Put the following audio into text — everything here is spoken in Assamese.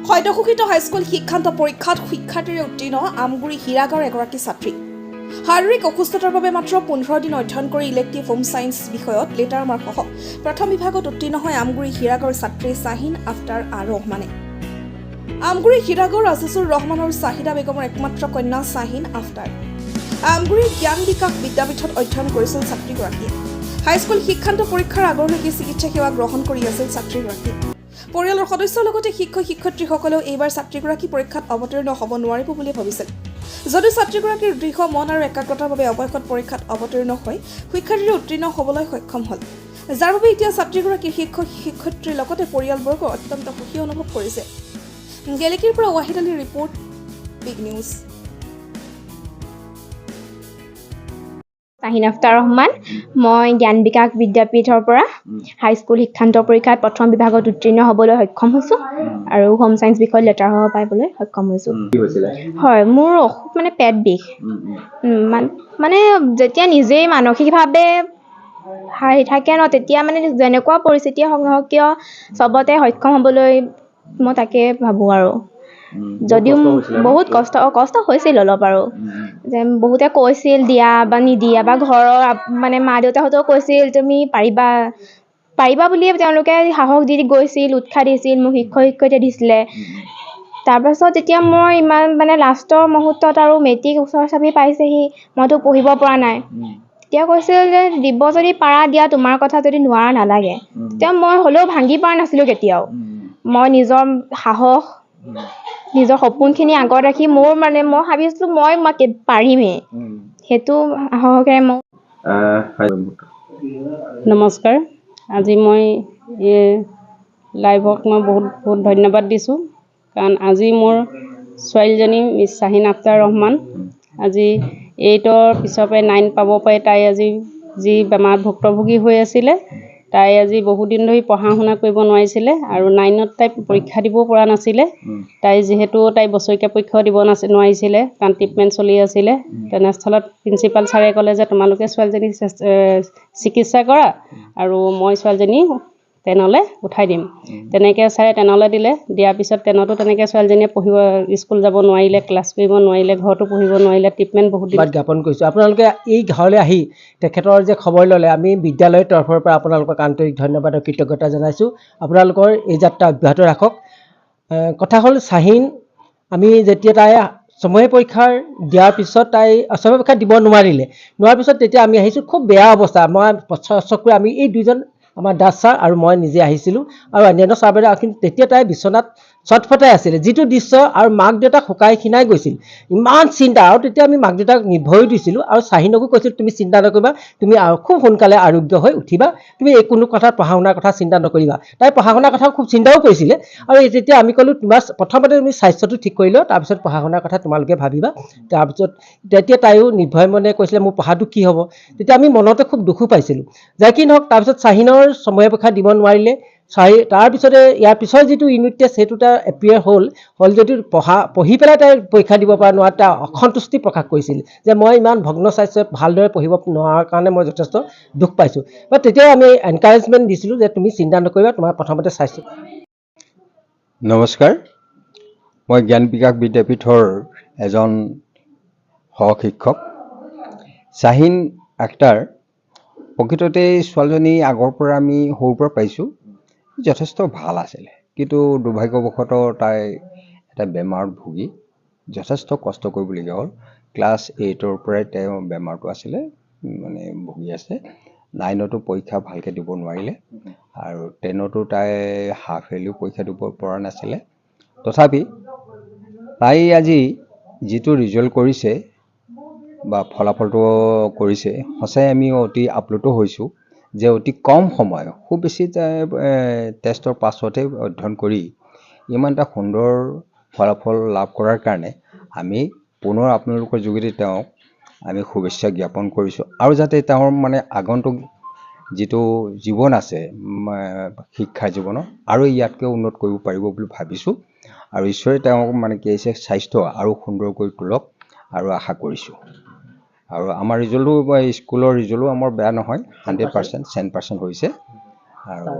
সদ্যঘোষিত হাইস্কুল শিক্ষান্ত পৰীক্ষাত শিক্ষাৰ্থীৰে উত্তীৰ্ণ আমগুৰি হীৰাগাঁৱৰ এগৰাকী ছাত্ৰী। শাৰীৰিক অসুস্থতাৰ বাবে মাত্ৰ 15 দিন অধ্যয়ন কৰি ইলেক্টিভ হোম ছায়েন্স বিষয়ত লেটাৰ মাৰ্কসহ প্ৰথম বিভাগত উত্তীৰ্ণ হয় আমগুৰি হীৰাগাঁৱৰ ছাত্ৰী শাহিন আফতাৰ ৰহমানে। আমগুৰি হীৰাগাঁৱৰ আজিজুৰ ৰহমান আৰু চাহিদা বেগমৰ একমাত্ৰ কন্যা শাহিন আফতাৰ। আমগুৰি জ্ঞান বিকাশ বিদ্যাপীঠত অধ্যয়ন কৰিছিল ছাত্ৰীগৰাকীয়ে। হাইস্কুল শিক্ষান্ত পৰীক্ষাৰ আগলৈকে চিকিৎসা সেৱা গ্ৰহণ কৰি আছিল ছাত্ৰীগৰাকীয়ে। পৰিয়ালৰ সদস্যৰ লগতে শিক্ষক-শিক্ষয়িত্ৰীসকলেও এইবাৰ ছাত্ৰীগৰাকী পৰীক্ষাত অৱতীৰ্ণ হ'ব নোৱাৰিব বুলি ভাবিছিল। যদিও ছাত্ৰীগৰাকীৰ দৃঢ় মন আৰু একাগ্ৰতাৰ বাবে অৱশেষত পৰীক্ষাত অৱতীৰ্ণ হৈ শিক্ষাৰ্থীৰে উত্তীৰ্ণ হ'বলৈ সক্ষম হ'ল, যাৰ বাবে এতিয়া ছাত্ৰীগৰাকীৰ শিক্ষক-শিক্ষয়িত্ৰীৰ লগতে পৰিয়ালবৰ্গ অত্যন্ত সুখী অনুভৱ কৰিছে। গেলেকীৰ পৰা ৱাহিদ আলীৰ report, big news. Shahin Aftar Rahman, মই জ্ঞান বিকাশ বিদ্যাপীঠৰ পৰা হাইস্কুল শিক্ষান্ত পৰীক্ষাত প্ৰথম বিভাগত উত্তীৰ্ণ হ'বলৈ সক্ষম হৈছোঁ আৰু হোম ছায়েন্স বিষয়ত লেটাৰ পাবলৈ সক্ষম হৈছোঁ। হয়, মোৰ অসুখ মানে পেট বিষ। মানে যেতিয়া নিজেই মানসিকভাৱে হাৰি থাকে ন, তেতিয়া মানে যেনেকুৱা পৰিস্থিতি হওক কিয় চবতে সক্ষম হ'বলৈ মই তাকে ভাবোঁ আৰু। যদিও বহুত কষ্ট হৈছিল অলপ আৰু, যে বহুতে কৈছিল দিয়া বা নিদিয়া বা ঘৰৰ মানে মা দেউতাহঁতেও কৈছিল তুমি পাৰিবা বুলিয়ে তেওঁলোকে সাহস দি গৈছিল, উৎসাহ দিছিল, মোক শিক্ষয়িত্ৰীয়ে দিছিলে। তাৰপাছত যেতিয়া মই ইমান মানে লাষ্টৰ মুহূৰ্তত আৰু মেট্ৰিক ওচৰ চাপি পাইছেহি, মইতো পঢ়িব পৰা নাই, তেতিয়া কৈছিল যে দিব যদি পাৰা দিয়া, তোমাৰ কথা, যদি নোৱাৰা নালাগে। তেতিয়া মই হ'লেও ভাঙি পৰা নাছিলোঁ কেতিয়াও। মই নিজৰ সাহস, নিজৰ সপোনখিনি আগত ৰাখি মই ভাবিছিলোঁ মই পাৰিমেই, সেইটো সাহসেৰে মই। নমস্কাৰ, আজি মই লাইভক মই বহুত ধন্যবাদ দিছোঁ, কাৰণ আজি মোৰ ছোৱালীজনী মিছ শাহিন আফতাৰ ৰহমান আজি 8ৰ পিছৰ পৰাই 9 পাব পাৰে। তাই আজি যি বেমাৰত ভুক্তভোগী হৈ আছিলে, তাই আজি বহুদিন ধৰি পঢ়া শুনা কৰিব নোৱাৰিছিলে আৰু 9ত তাই পৰীক্ষা দিবও পৰা নাছিলে। তাই বছৰেকীয়া পৰীক্ষাও দিব নোৱাৰিছিলে, কাৰণ ট্ৰিটমেণ্ট চলি আছিলে। তেনেস্থলত প্ৰিন্সিপাল ছাৰে ক'লে যে তোমালোকে ছোৱালীজনীক চিকিৎসা কৰা আৰু মই ছোৱালীজনী 10লৈ উঠাই দিম। তেনেকৈ ছাৰে 10লৈ দিলে। দিয়াৰ পিছত 10তো তেনেকৈ ছোৱালীজনীয়ে স্কুল যাব নোৱাৰিলে, ক্লাছ কৰিব নোৱাৰিলে, ঘৰতো পঢ়িব নোৱাৰিলে। ট্ৰিটমেণ্ট বহুত দিন জ্ঞাপন কৰিছোঁ। আপোনালোকে এই ঘৰলৈ আহি তেখেতৰ যে খবৰ ল'লে, আমি বিদ্যালয়ৰ তৰফৰ পৰা আপোনালোকক আন্তৰিক ধন্যবাদ আৰু কৃতজ্ঞতা জনাইছোঁ। আপোনালোকৰ এই যাত্ৰা অব্যাহত ৰাখক। কথা হ'ল, শাহিন আমি যেতিয়া তাই ছমহীয়া পৰীক্ষাৰ দিয়াৰ পিছত তাই ছমহীয়া পৰীক্ষা দিব নোৱাৰাৰ পিছত তেতিয়া আমি আহিছোঁ, খুব বেয়া অৱস্থা। মই চকুৰে আমি এই দুজন, আমাৰ দাস ছাৰ আৰু মই নিজে আহিছিলোঁ আৰু অন্যান্য ছাৰ বাইদেউ, কিন্তু তেতিয়া তাই বিচনাত চটফটাই আছিলে, যিটো দৃশ্য, আৰু মাক দেউতাক শুকাই খিনাই গৈছিল, ইমান চিন্তা। আৰু তেতিয়া আমি মাক দেউতাক নিৰ্ভয় দিছিলোঁ আৰু শাহিনকো কৈছিলোঁ তুমি চিন্তা নকৰিবা, তুমি খুব সোনকালে আৰোগ্য হৈ উঠিবা, তুমি এই কোনো কথা পঢ়া শুনাৰ কথা চিন্তা নকৰিবা। তাই পঢ়া শুনাৰ কথা খুব চিন্তাও কৰিছিলে আৰু তেতিয়া আমি ক'লোঁ তোমাৰ প্ৰথমতে তুমি স্বাস্থ্যটো ঠিক কৰি লওঁ, তাৰপিছত পঢ়া শুনাৰ কথা তোমালোকে ভাবিবা। তাৰপিছত তেতিয়া তাইও নিৰ্ভয় মনে কৈছিলে মোৰ পঢ়াটো কি হ'ব। তেতিয়া আমি মনতে খুব দুখো পাইছিলোঁ। যাই কি নহওক, তাৰপিছত শাহিনৰ ছমহীয়া পৰীক্ষা দিব নোৱাৰিলে। তাৰপিছতে ইয়াৰ পিছৰ যিটো ইউনিট টেষ্ট, সেইটো তাৰ এপ্ৰিয়াৰ হ'ল যদিও পঢ়ি পেলাই তাই পৰীক্ষা দিব পৰা নোৱাৰা, তাই অসন্তুষ্টি প্ৰকাশ কৰিছিল যে মই ইমান ভগ্ন স্বাস্থ্যত ভালদৰে পঢ়িব নোৱাৰাৰ কাৰণে মই যথেষ্ট দুখ পাইছোঁ। বা তেতিয়াও আমি এনকাৰেজমেণ্ট দিছিলোঁ যে তুমি চিন্তা নকৰিবা, তোমাৰ প্ৰথমতে স্বাস্থ্য। নমস্কাৰ, মই জ্ঞান বিকাশ বিদ্যাপীঠৰ এজন সহশিক্ষক শাহিন আখতাৰ। প্ৰকৃততে ছোৱালীজনী আগৰ পৰা আমি সৰুৰ পৰা পাইছোঁ, যথেষ্ট ভাল আছিলে, কিন্তু দুৰ্ভাগ্যবশতঃ তাই এটা বেমাৰত ভুগি যথেষ্ট কষ্ট কৰিবলগীয়া হ'ল। ক্লাছ 8ৰ পৰাই তেওঁ বেমাৰটো আছিলে, মানে ভুগি আছে। 9তো পৰীক্ষা ভালকৈ দিব নোৱাৰিলে আৰু 10তো তাই হাফ ইয়াৰলিও পৰীক্ষা দিব পৰা নাছিলে। তথাপি তাই আজি যিটো ৰিজাল্ট কৰিছে বা ফলাফলটো কৰিছে, সঁচাই আমি অতি আপ্লুত হৈছোঁ যে অতি কম সময়, খুব বেছি টেষ্টৰ পাছতহে অধ্যয়ন কৰি ইমান এটা সুন্দৰ ফলাফল লাভ কৰাৰ কাৰণে আমি পুনৰ আপোনালোকৰ যোগেদি তেওঁক আমি শুভেচ্ছা জ্ঞাপন কৰিছোঁ। আৰু যাতে তেওঁৰ মানে আগন্তুক যিটো জীৱন আছে শিক্ষা জীৱনৰ, আৰু ইয়াতকৈ উন্নত কৰিব পাৰিব বুলি ভাবিছোঁ। আৰু ঈশ্বৰে তেওঁক মানে কি হৈছে স্বাস্থ্য আৰু সুন্দৰ কৰি তোলক আৰু আশা কৰিছোঁ। আৰু আমাৰ ৰিজাল্টো, স্কুলৰ ৰিজাল্টো আমাৰ বেয়া নহয়, 100%, 100% হৈছে আৰু